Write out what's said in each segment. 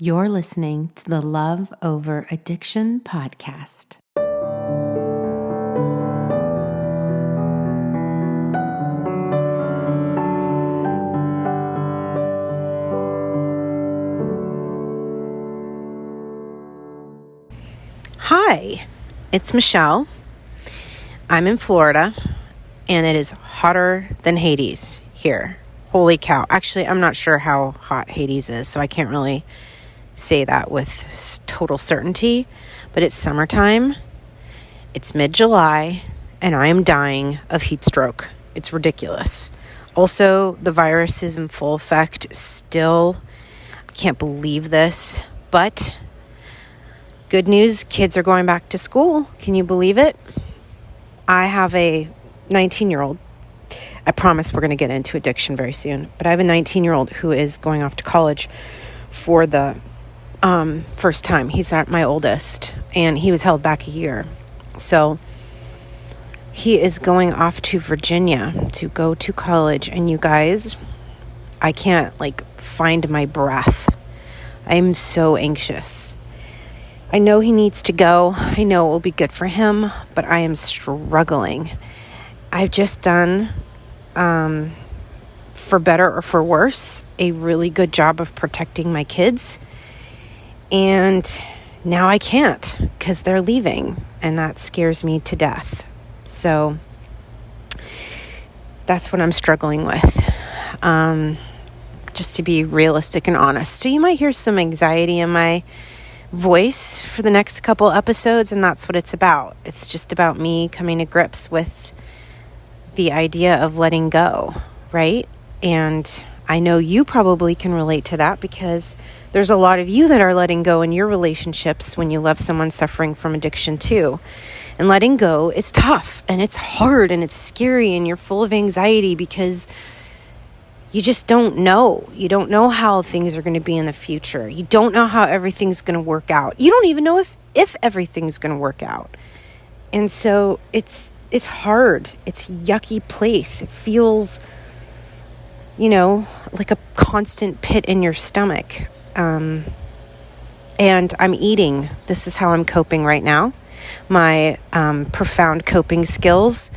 You're listening to the Love Over Addiction podcast. Hi, it's Michelle. I'm in Florida, and it is hotter than Hades here. Holy cow. Actually, I'm not sure how hot Hades is, so I can't really say that with total certainty, but it's summertime, it's mid-July, and I am dying of heat stroke. It's ridiculous. Also, the virus is in full effect still. I can't believe this, but good news, kids are going back to school. Can you believe it? I have a 19-year-old. I promise we're going to get into addiction very soon, but I have a 19-year-old who is going off to college for the first time. He's my oldest, and he was held back a year. So he is going off to Virginia to go to college. And you guys, I can't find my breath. I'm so anxious. I know he needs to go. I know it will be good for him, but I am struggling. I've just done, for better or for worse, a really good job of protecting my kids. And now I can't because they're leaving, and that scares me to death. So that's what I'm struggling with, just to be realistic and honest. So you might hear some anxiety in my voice for the next couple episodes, and that's what it's about. It's just about me coming to grips with the idea of letting go, right? And I know you probably can relate to that because there's a lot of you that are letting go in your relationships when you love someone suffering from addiction too. And letting go is tough, and it's hard, and it's scary, and you're full of anxiety because you just don't know. You don't know how things are going to be in the future. You don't know how everything's going to work out. You don't even know if everything's going to work out. And so it's hard. It's a yucky place. It feels, like a constant pit in your stomach. And I'm eating. This is how I'm coping right now. My profound coping skills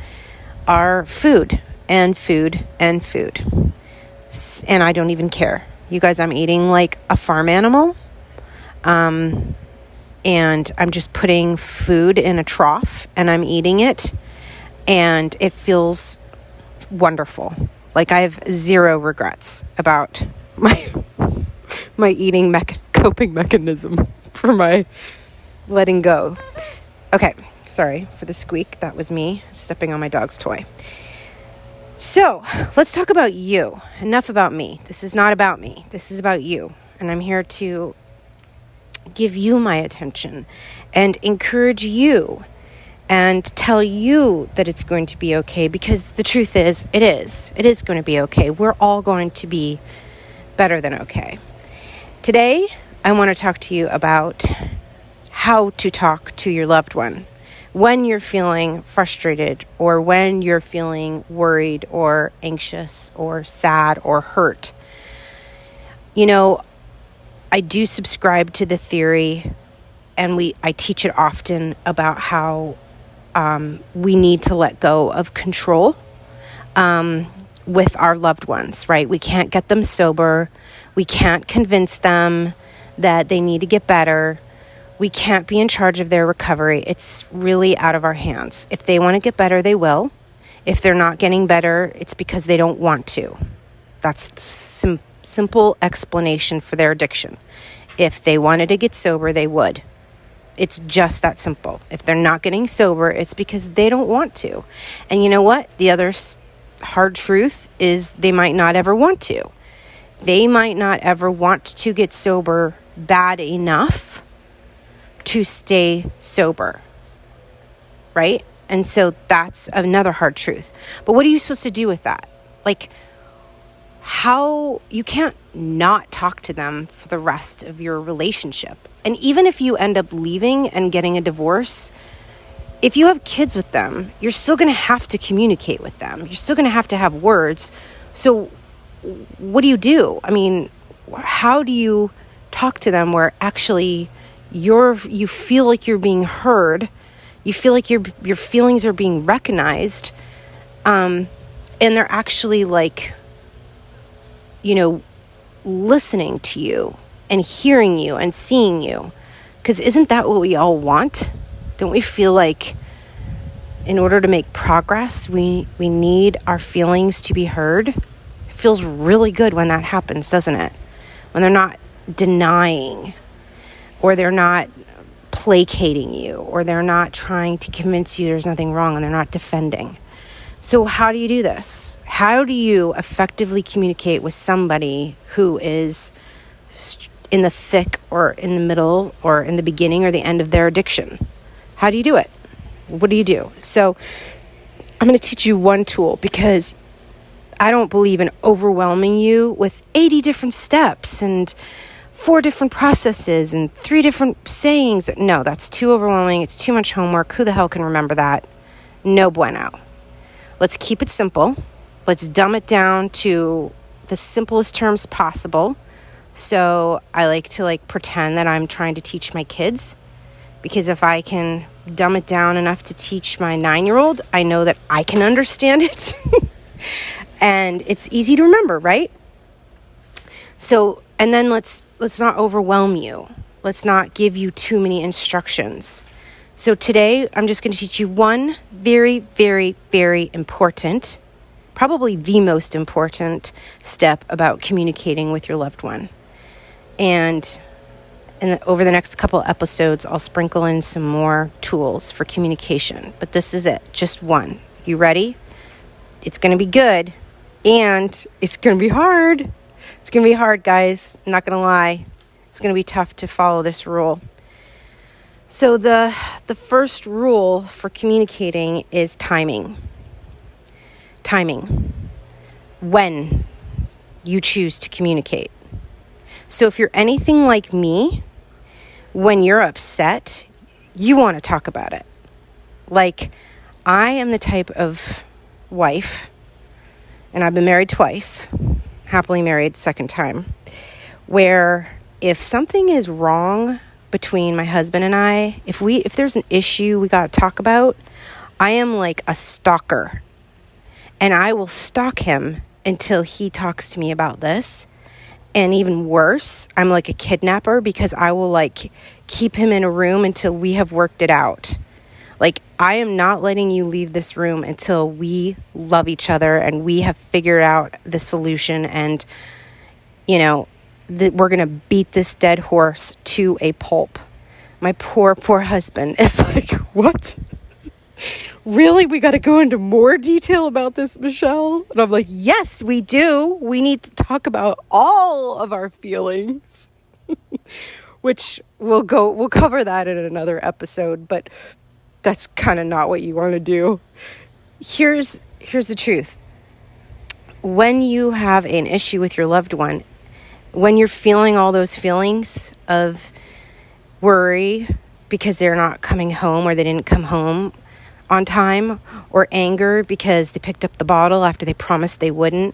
are food and food and food. And I don't even care. You guys, I'm eating like a farm animal. And I'm just putting food in a trough and I'm eating it. And it feels wonderful. Like I have zero regrets about my eating coping mechanism for my letting go. Okay, sorry for the squeak. That was me stepping on my dog's toy. So let's talk about you. Enough about me. This is not about me. This is about you. And I'm here to give you my attention and encourage you and tell you that it's going to be okay, because the truth is, it is going to be okay. We're all going to be better than okay. Today, I want to talk to you about how to talk to your loved one when you're feeling frustrated, or when you're feeling worried or anxious or sad or hurt. I do subscribe to the theory, and I teach it often, about how we need to let go of control with our loved ones, right? We can't get them sober. We can't convince them that they need to get better. We can't be in charge of their recovery. It's really out of our hands. If they want to get better, they will. If they're not getting better, it's because they don't want to. That's the simple explanation for their addiction. If they wanted to get sober, they would. It's just that simple. If they're not getting sober, it's because they don't want to. And you know what? The other hard truth is they might not ever want to. They might not ever want to get sober bad enough to stay sober, right? And so that's another hard truth. But what are you supposed to do with that? How you can't not talk to them for the rest of your relationship. And even if you end up leaving and getting a divorce, if you have kids with them, you're still going to have to communicate with them. You're still going to have words. So what do you do? I mean, how do you talk to them where actually you feel like you're being heard, you feel like your feelings are being recognized, and they're actually like, listening to you and hearing you and seeing you. Because isn't that what we all want? Don't we feel like in order to make progress, we need our feelings to be heard? It feels really good when that happens, doesn't it? When they're not denying, or they're not placating you, or they're not trying to convince you there's nothing wrong, and they're not defending. So how do you do this? How do you effectively communicate with somebody who is in the thick or in the middle or in the beginning or the end of their addiction? How do you do it? What do you do? So I'm going to teach you one tool, because I don't believe in overwhelming you with 80 different steps and 4 different processes and 3 different sayings. No, that's too overwhelming. It's too much homework. Who the hell can remember that? No bueno. Let's keep it simple. Let's dumb it down to the simplest terms possible. So I like to pretend that I'm trying to teach my kids, because if I can dumb it down enough to teach my 9-year-old, I know that I can understand it. And it's easy to remember, right? So, and then let's not overwhelm you. Let's not give you too many instructions. So today, I'm just going to teach you one very, very, very important, probably the most important step about communicating with your loved one. And over the next couple episodes, I'll sprinkle in some more tools for communication. But this is it, just one. You ready? It's going to be good, and it's going to be hard. It's going to be hard, guys. I'm not going to lie. It's going to be tough to follow this rule. So the first rule for communicating is timing. Timing. When you choose to communicate. So if you're anything like me, when you're upset, you want to talk about it. Like, I am the type of wife, and I've been married twice, happily married second time, where if something is wrong between my husband and I, if there's an issue we got to talk about, I am like a stalker, and I will stalk him until he talks to me about this. And even worse, I'm like a kidnapper, because I will keep him in a room until we have worked it out. I am not letting you leave this room until we love each other and we have figured out the solution, and we're going to beat this dead horse to a pulp. My poor husband is like, what? Really? We got to go into more detail about this, Michelle? And I'm like, yes, we do. We need to talk about all of our feelings, which we'll cover that in another episode, but that's kind of not what you want to do. Here's the truth. When you have an issue with your loved one, when you're feeling all those feelings of worry because they're not coming home, or they didn't come home on time, or anger because they picked up the bottle after they promised they wouldn't,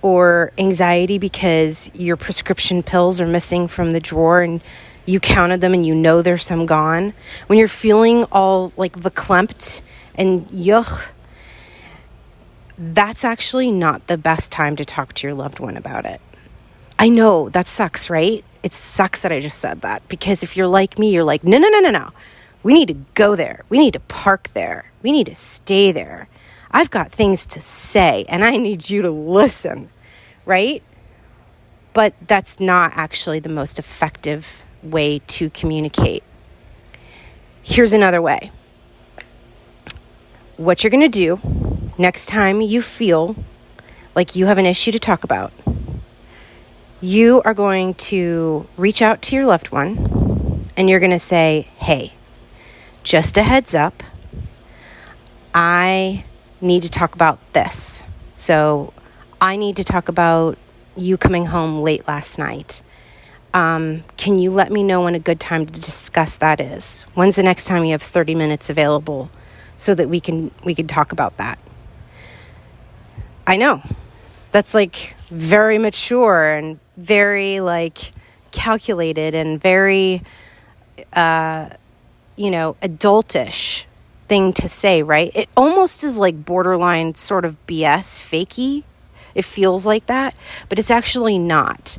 or anxiety because your prescription pills are missing from the drawer and you counted them and there's some gone. When you're feeling all verklempt and yuck, that's actually not the best time to talk to your loved one about it. I know that sucks, right? It sucks that I just said that, because if you're like me, you're like, no. We need to go there. We need to park there. We need to stay there. I've got things to say, and I need you to listen, right? But that's not actually the most effective way to communicate. Here's another way. What you're going to do next time you feel like you have an issue to talk about, you are going to reach out to your loved one, and you're going to say, hey, just a heads up, I need to talk about this. So I need to talk about you coming home late last night. Can you let me know when a good time to discuss that is? When's the next time you have 30 minutes available so that we can talk about that? I know. That's very mature and very calculated and very, adultish thing to say, right? It almost is like borderline sort of BS, fakey. It feels like that, but it's actually not.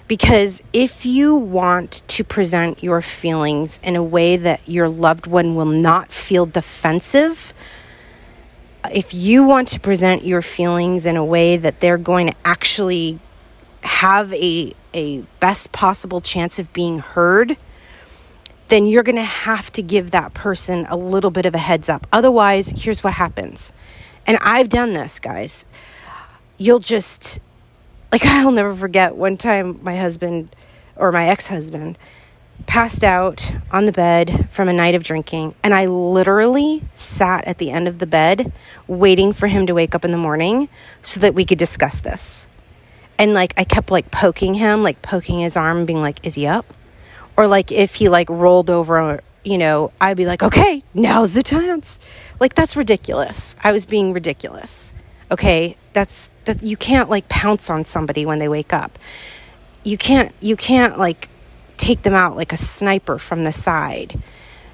Because if you want to present your feelings in a way that your loved one will not feel defensive, if you want to present your feelings in a way that they're going to actually have a best possible chance of being heard, then you're going to have to give that person a little bit of a heads up. Otherwise, here's what happens. And I've done this, guys. You'll just, I'll never forget one time my husband or my ex-husband passed out on the bed from a night of drinking. And I literally sat at the end of the bed waiting for him to wake up in the morning so that we could discuss this. And I kept poking him, poking his arm, being like, is he up? Or if he rolled over, I'd be like, okay, now's the chance. That's ridiculous. I was being ridiculous. Okay, that you can't pounce on somebody when they wake up. You can't take them out like a sniper from the side.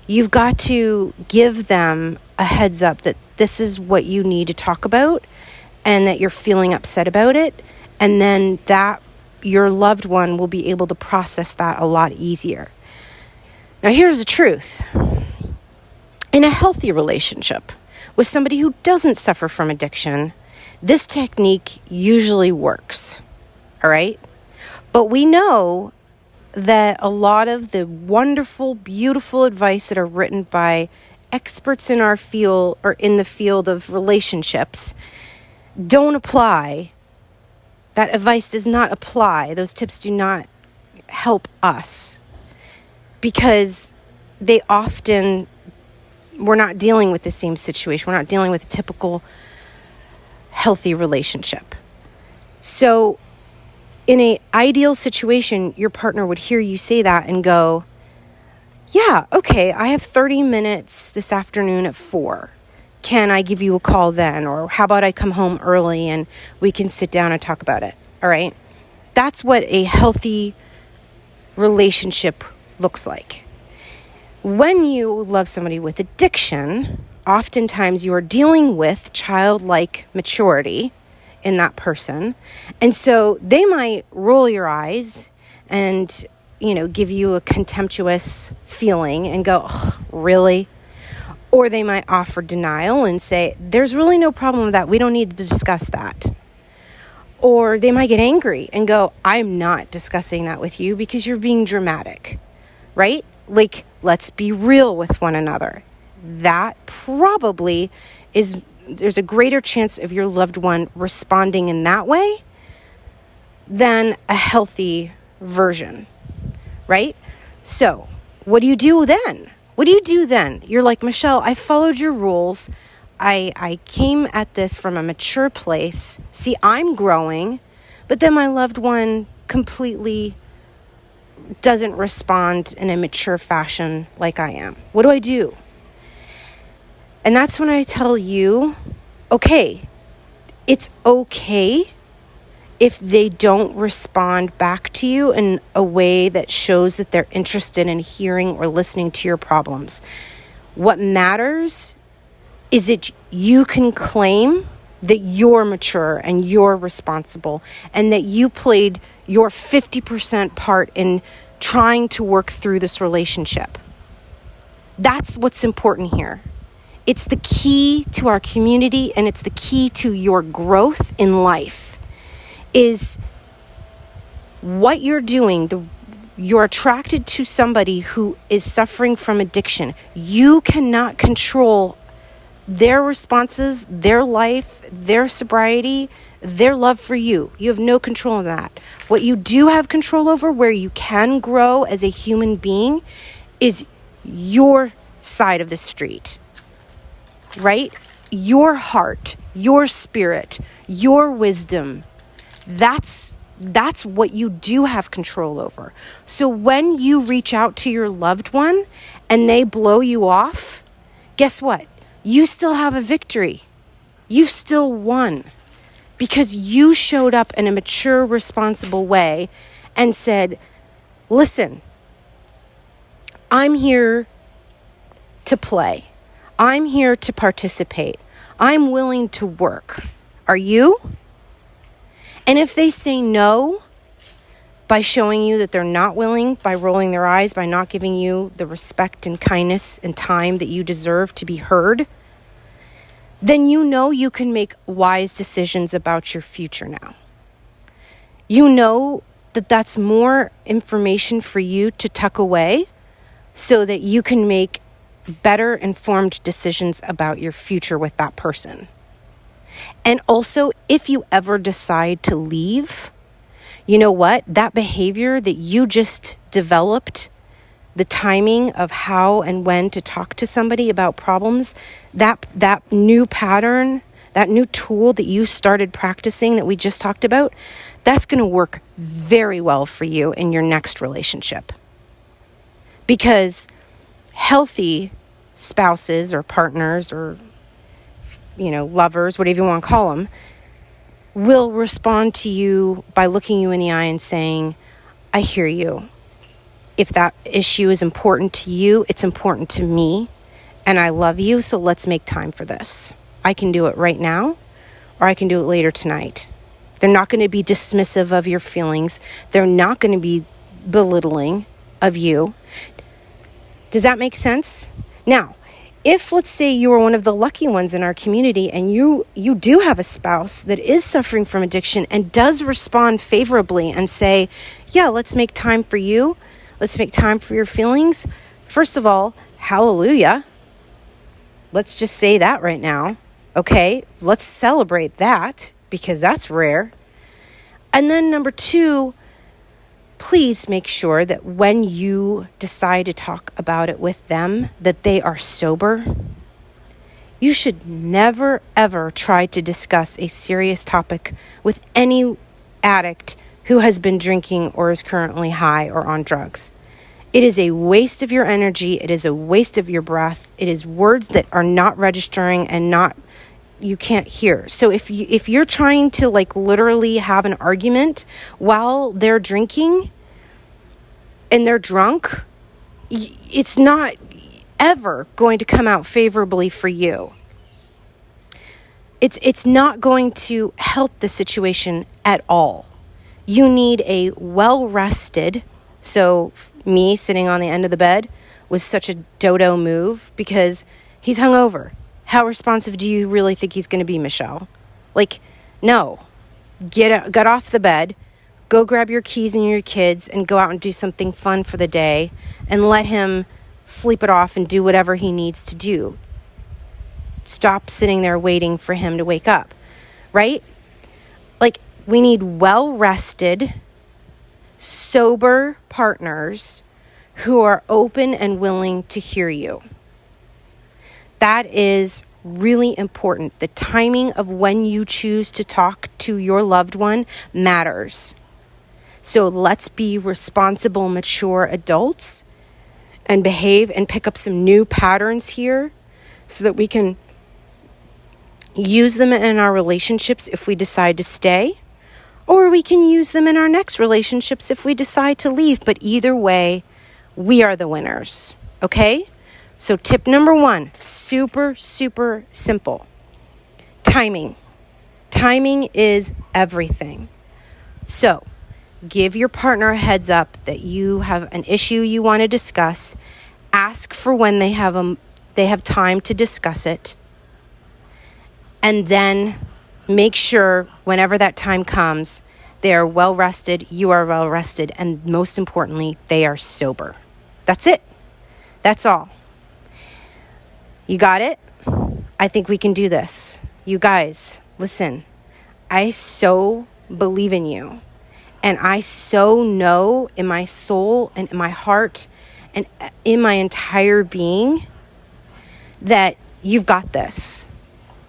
You've got to give them a heads up that this is what you need to talk about and that you're feeling upset about it, and then that your loved one will be able to process that a lot easier. Now, here's the truth. In a healthy relationship with somebody who doesn't suffer from addiction, this technique usually works, all right? But we know that a lot of the wonderful, beautiful advice that are written by experts in our field or in the field of relationships don't apply. That advice does not apply. Those tips do not help us because we're not dealing with the same situation. We're not dealing with a typical healthy relationship. So in an ideal situation, your partner would hear you say that and go, yeah, okay, I have 30 minutes this afternoon at 4. Can I give you a call then? Or how about I come home early and we can sit down and talk about it? All right. That's what a healthy relationship looks like. When you love somebody with addiction, oftentimes you are dealing with childlike maturity in that person. And so they might roll your eyes and, give you a contemptuous feeling and go, oh, really? Or they might offer denial and say, there's really no problem with that. We don't need to discuss that. Or they might get angry and go, I'm not discussing that with you because you're being dramatic, right? Let's be real with one another. That probably there's a greater chance of your loved one responding in that way than a healthy version, right? So what do you do then? What do you do then? You're like, Michelle, I followed your rules. I came at this from a mature place. See, I'm growing, but then my loved one completely doesn't respond in a mature fashion like I am. What do I do? And that's when I tell you, okay, it's okay if they don't respond back to you in a way that shows that they're interested in hearing or listening to your problems. What matters is that you can claim that you're mature and you're responsible and that you played your 50% part in trying to work through this relationship. That's what's important here. It's the key to our community and it's the key to your growth in life. Is what you're doing, you're attracted to somebody who is suffering from addiction. You cannot control their responses, their life, their sobriety, their love for you. You have no control of that. What you do have control over, where you can grow as a human being, is your side of the street, right? Your heart, your spirit, your wisdom. That's what you do have control over. So when you reach out to your loved one and they blow you off, guess what? You still have a victory. You still won because you showed up in a mature, responsible way and said, Listen, I'm here to play. I'm here to participate. I'm willing to work. Are you? And if they say no, by showing you that they're not willing, by rolling their eyes, by not giving you the respect and kindness and time that you deserve to be heard, then you know you can make wise decisions about your future now. You know that that's more information for you to tuck away so that you can make better informed decisions about your future with that person. And also, if you ever decide to leave, you know what? That behavior that you just developed, the timing of how and when to talk to somebody about problems, that new pattern, that new tool that you started practicing that we just talked about, that's going to work very well for you in your next relationship. Because healthy spouses or partners or, lovers, whatever you want to call them, will respond to you by looking you in the eye and saying, I hear you. If that issue is important to you, it's important to me, and I love you, so let's make time for this. I can do it right now, or I can do it later tonight. They're not going to be dismissive of your feelings. They're not going to be belittling of you. Does that make sense? Now, if, let's say, you are one of the lucky ones in our community and you do have a spouse that is suffering from addiction and does respond favorably and say, yeah, let's make time for you. Let's make time for your feelings. First of all, hallelujah. Let's just say that right now. Okay, let's celebrate that because that's rare. And then number 2, please make sure that when you decide to talk about it with them, that they are sober. You should never, ever try to discuss a serious topic with any addict who has been drinking or is currently high or on drugs. It is a waste of your energy. It is a waste of your breath. It is words that are not registering and you can't hear. So if you're trying to literally have an argument while they're drinking and they're drunk, it's not ever going to come out favorably for you. It's not going to help the situation at all. You need a well-rested, so me sitting on the end of the bed was such a dodo move because he's hungover. How responsive do you really think he's going to be, Michelle? No. Get off the bed, go grab your keys and your kids and go out and do something fun for the day and let him sleep it off and do whatever he needs to do. Stop sitting there waiting for him to wake up, right? We need well-rested, sober partners who are open and willing to hear you. That is really important. The timing of when you choose to talk to your loved one matters. So let's be responsible, mature adults and behave and pick up some new patterns here so that we can use them in our relationships if we decide to stay, or we can use them in our next relationships if we decide to leave. But either way, we are the winners, okay? So tip number 1, super, super simple. Timing. Timing is everything. So give your partner a heads up that you have an issue you want to discuss. Ask for when they have time to discuss it. And then make sure whenever that time comes, they are well rested, you are well rested, and most importantly, they are sober. That's it. That's all. You got it? I think we can do this. You guys, listen, I so believe in you. And I so know in my soul and in my heart and in my entire being that you've got this.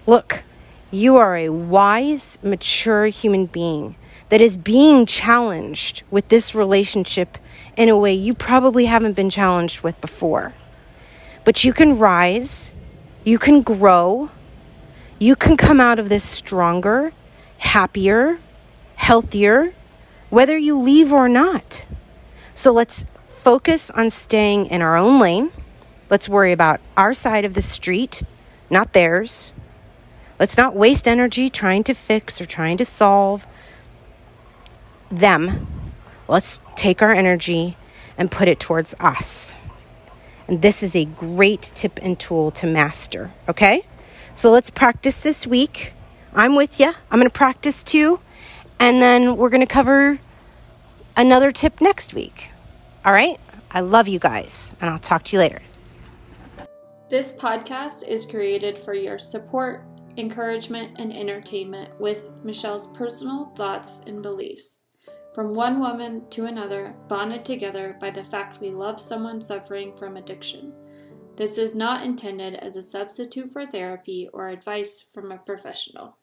Look, you are a wise, mature human being that is being challenged with this relationship in a way you probably haven't been challenged with before. But you can rise, you can grow, you can come out of this stronger, happier, healthier, whether you leave or not. So let's focus on staying in our own lane. Let's worry about our side of the street, not theirs. Let's not waste energy trying to fix or trying to solve them. Let's take our energy and put it towards us. And this is a great tip and tool to master, okay? So let's practice this week. I'm with you. I'm going to practice too. And then we're going to cover another tip next week. All right? I love you guys, and I'll talk to you later. This podcast is created for your support, encouragement, and entertainment with Michelle's personal thoughts and beliefs. From one woman to another, bonded together by the fact we love someone suffering from addiction. This is not intended as a substitute for therapy or advice from a professional.